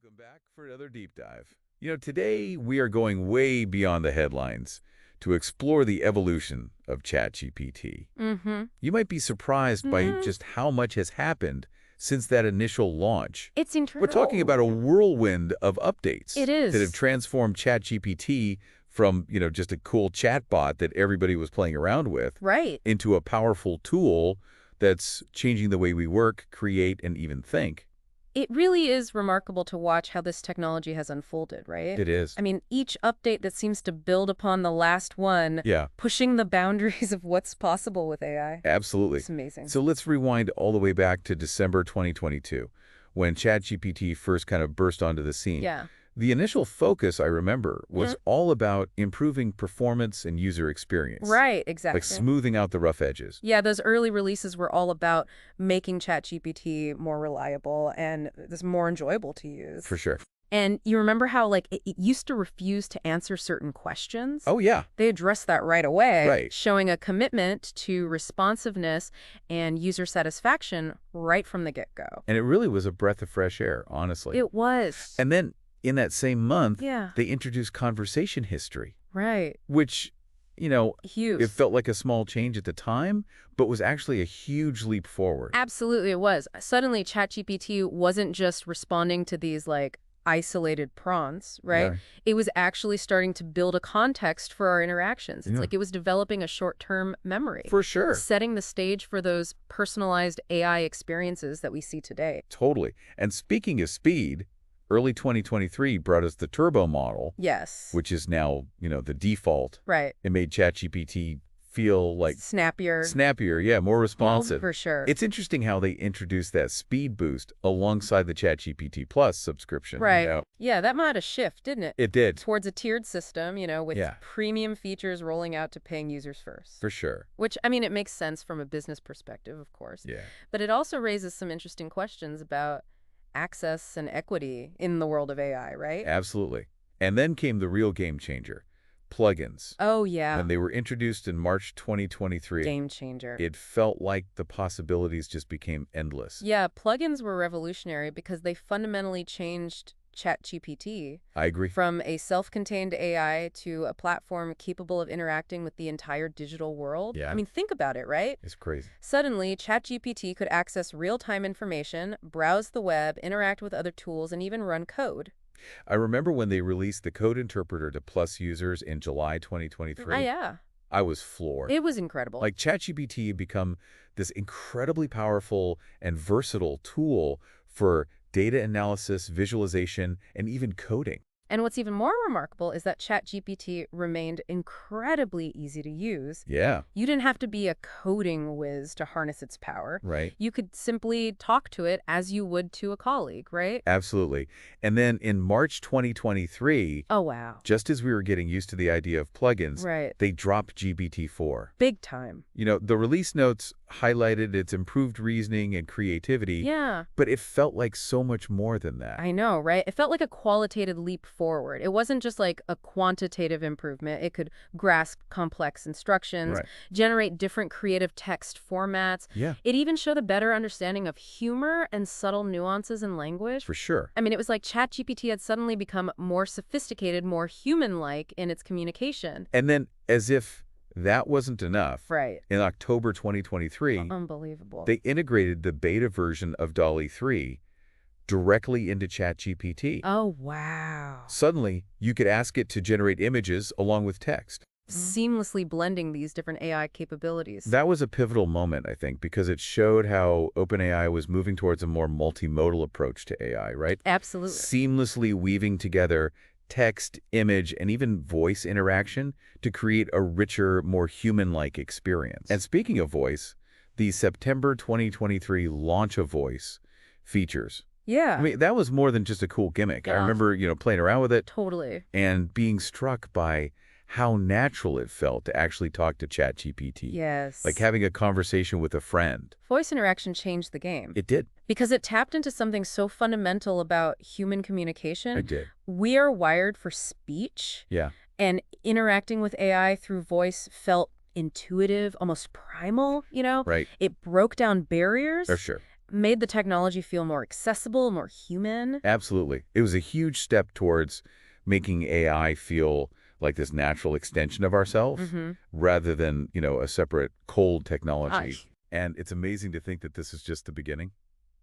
Welcome back for another deep dive. Today we are going way beyond the headlines to explore the evolution of ChatGPT. Mm-hmm. You might be surprised by just how much has happened since that initial launch. It's We're talking about a whirlwind of updates It that have is. transformed ChatGPT from, just a cool chatbot that everybody was playing around with Right. into a powerful tool that's changing the way we work, create, and even think. It really is remarkable to watch how this technology has unfolded, right? It is. I mean, each update that seems to build upon the last one, Yeah, pushing the boundaries of what's possible with AI. absolutely. It's amazing. So let's rewind all the way back to December 2022, when ChatGPT first kind of burst onto the scene. Yeah. The initial focus, I remember, was all about improving performance and user experience. Right, exactly. Like smoothing out the rough edges. Yeah, those early releases were all about making ChatGPT more reliable and this more enjoyable to use. For sure. And you remember how, it used to refuse to answer certain questions? Oh, yeah. They addressed that right away, Right. showing a commitment to responsiveness and user satisfaction right from the get-go. And it really was a breath of fresh air, honestly. It was. And then, in that same month, Yeah. they introduced conversation history, Right. which, Huge. it felt like a small change at the time, but was actually a huge leap forward. Absolutely, it was. Suddenly, ChatGPT wasn't just responding to these, isolated prompts, right? Yeah. It was actually starting to build a context for our interactions. It's Yeah. like it was developing a short-term memory. For sure. Setting the stage for those personalized AI experiences that we see today. Totally. And speaking of speed, early 2023 brought us the Turbo model, Yes. which is now, the default. Right. It made ChatGPT feel like Snappier. snappier, yeah, more responsive. For sure. It's interesting how they introduced that speed boost alongside the ChatGPT Plus subscription. Right. Yeah, that might have shift, didn't it? It did, Towards a tiered system, with Yeah. premium features rolling out to paying users first. for sure. Which, it makes sense from a business perspective, of course. Yeah. But it also raises some interesting questions about access and equity in the world of AI, right? Absolutely. And then came the real game changer, plugins. Oh, yeah. When they were introduced in March 2023, Game changer. it felt like the possibilities just became endless. Yeah, plugins were revolutionary because they fundamentally changed ChatGPT I agree. from a self-contained AI to a platform capable of interacting with the entire digital world. Yeah. Think about it, right? It's crazy. Suddenly, ChatGPT could access real-time information, browse the web, interact with other tools, and even run code. I remember when they released the code interpreter to Plus users in July 2023. Yeah. I was floored. It was incredible. Like ChatGPT had become this incredibly powerful and versatile tool for data analysis, visualization, and even coding. And what's even more remarkable is that ChatGPT remained incredibly easy to use. Yeah, You didn't have to be a coding whiz to harness its power. right. You could simply talk to it as you would to a colleague, right? Absolutely. And then in March 2023, Oh, wow. just as we were getting used to the idea of plugins, Right. they dropped GPT-4. Big time. The release notes highlighted its improved reasoning and creativity, Yeah, but it felt like so much more than that. I know, right? It felt like a qualitative leap forward. It wasn't just like a quantitative improvement. It could grasp complex instructions, Right. generate different creative text formats. Yeah, It even showed a better understanding of humor and subtle nuances in language. for sure. It was like ChatGPT had suddenly become more sophisticated, more human-like in its communication. And then, as if that wasn't enough, Right. in October 2023, Unbelievable. they integrated the beta version of DALL-E 3 directly into ChatGPT. Oh, wow. Suddenly, you could ask it to generate images along with text. Seamlessly blending these different AI capabilities. That was a pivotal moment, I think, because it showed how OpenAI was moving towards a more multimodal approach to AI, right? Absolutely. Seamlessly weaving together text, image, and even voice interaction to create a richer, more human-like experience. And speaking of voice, the September 2023 launch of Voice features. Yeah. That was more than just a cool gimmick. I Yeah. remember, playing around with it Totally. and being struck by how natural it felt to actually talk to ChatGPT. Yes. Like having a conversation with a friend. Voice interaction changed the game. It did. Because it tapped into something so fundamental about human communication. It did. We are wired for speech, Yeah. and interacting with AI through voice felt intuitive, almost primal, Right. It broke down barriers. For sure. made the technology feel more accessible, more human. Absolutely. It was a huge step towards making AI feel like this natural extension of ourselves Mm-hmm. rather than, a separate cold technology. Gosh. And it's amazing to think that this is just the beginning.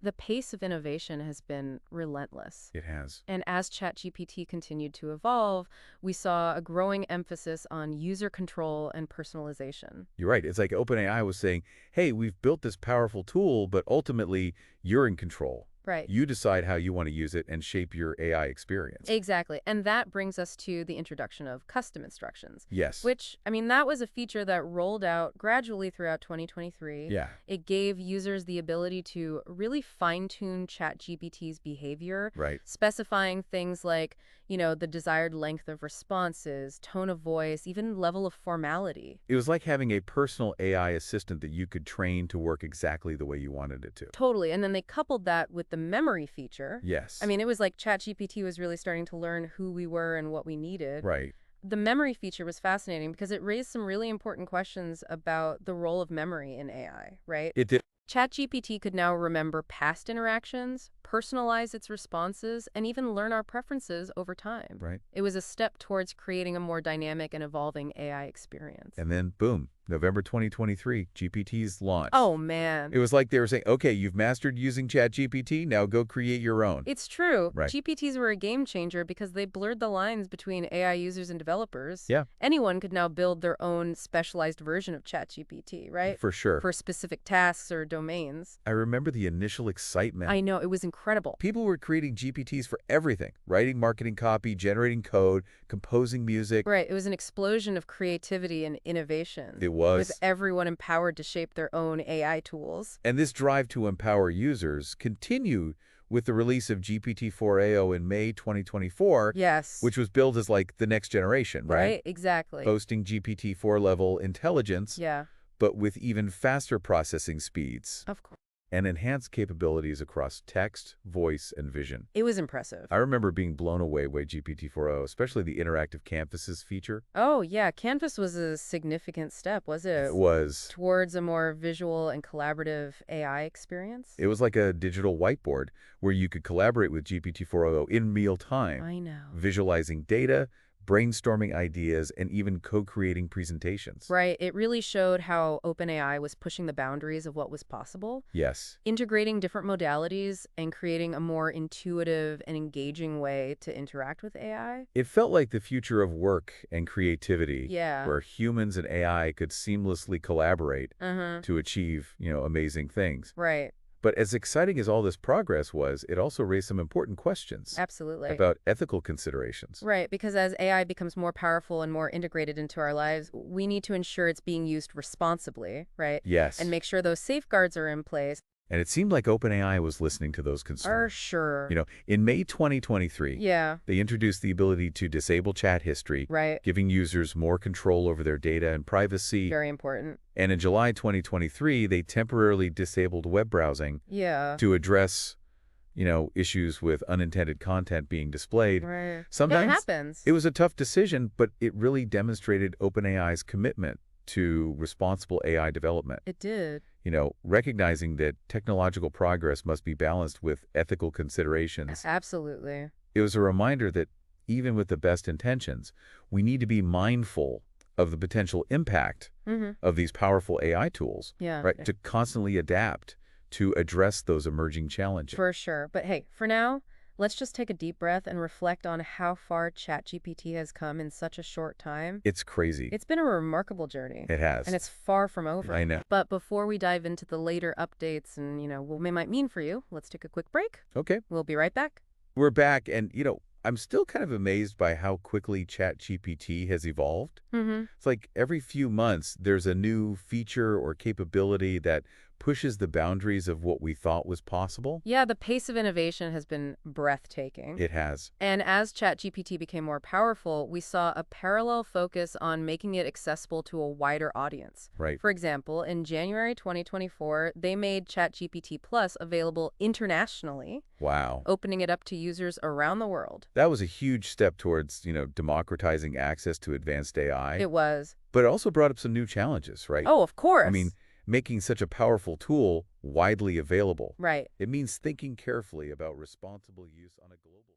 The pace of innovation has been relentless. It has. And as ChatGPT continued to evolve, we saw a growing emphasis on user control and personalization. You're right. It's like OpenAI was saying, hey, we've built this powerful tool, but ultimately you're in control. Right. You decide how you want to use it and shape your AI experience. Exactly. And that brings us to the introduction of custom instructions, Yes. which, I mean, that was a feature that rolled out gradually throughout 2023. Yeah. It gave users the ability to really fine-tune ChatGPT's behavior, Right. specifying things like, the desired length of responses, tone of voice, even level of formality. It was like having a personal AI assistant that you could train to work exactly the way you wanted it to. Totally. And then they coupled that with the memory feature. Yes. I mean, it was like ChatGPT was really starting to learn who we were and what we needed. Right. The memory feature was fascinating because it raised some really important questions about the role of memory in AI, right? It did. ChatGPT could now remember past interactions, personalize its responses, and even learn our preferences over time. Right. It was a step towards creating a more dynamic and evolving AI experience. And then, boom, November 2023, GPT's launched. Oh, man. It was like they were saying, okay, you've mastered using ChatGPT, now go create your own. It's true. Right. GPTs were a game changer because they blurred the lines between AI users and developers. Yeah. Anyone could now build their own specialized version of ChatGPT, right? For sure. For specific tasks or domains. I remember the initial excitement. I know, it was incredible. People were creating GPTs for everything, writing marketing copy, generating code, composing music. Right, it was an explosion of creativity and innovation. It was. With everyone empowered to shape their own AI tools. And this drive to empower users continued with the release of GPT-4ao in May 2024, Yes. which was billed as like the next generation, right? Right, exactly. Boasting GPT-4 level intelligence, Yeah, but with even faster processing speeds of course. and enhanced capabilities across text, voice, and vision. It was impressive. I remember being blown away by GPT-4o, especially the interactive canvases feature. Oh, yeah, Canvas was a significant step, was it? It was. Towards a more visual and collaborative AI experience? It was like a digital whiteboard where you could collaborate with GPT-4o in real time, I know. visualizing data, brainstorming ideas, and even co-creating presentations. Right, it really showed how OpenAI was pushing the boundaries of what was possible, Yes. integrating different modalities and creating a more intuitive and engaging way to interact with AI. It felt like the future of work and creativity, Yeah. where humans and AI could seamlessly collaborate Uh-huh. to achieve, amazing things. Right, But as exciting as all this progress was, it also raised some important questions absolutely. about ethical considerations. Right, because as AI becomes more powerful and more integrated into our lives, we need to ensure it's being used responsibly, right? Yes. And make sure those safeguards are in place. And it seemed like OpenAI was listening to those For concerns. sure. In May 2023, Yeah, they introduced the ability to disable chat history, right. giving users more control over their data and privacy. Very important. And in July 2023, they temporarily disabled web browsing Yeah. to address, issues with unintended content being displayed. Right. Sometimes It happens. it was a tough decision, but it really demonstrated OpenAI's commitment to responsible AI development. It did. Recognizing that technological progress must be balanced with ethical considerations. Absolutely. It was a reminder that even with the best intentions, we need to be mindful of the potential impact Mm-hmm. of these powerful AI tools, Yeah. right? To constantly adapt to address those emerging challenges. For sure. But hey, for now, let's just take a deep breath and reflect on how far ChatGPT has come in such a short time. It's crazy. It's been a remarkable journey. It has. And it's far from over. I know. But before we dive into the later updates and, what they might mean for you, let's take a quick break. Okay. We'll be right back. We're back, and, I'm still kind of amazed by how quickly ChatGPT has evolved. Mm-hmm. It's like every few months, there's a new feature or capability that pushes the boundaries of what we thought was possible. Yeah, the pace of innovation has been breathtaking. It has. And as ChatGPT became more powerful, we saw a parallel focus on making it accessible to a wider audience. Right. For example, in January 2024, they made ChatGPT Plus available internationally, Wow. opening it up to users around the world. That was a huge step towards, democratizing access to advanced AI. It was. But it also brought up some new challenges, right? Oh, of course. I mean, making such a powerful tool widely available. Right. It means thinking carefully about responsible use on a global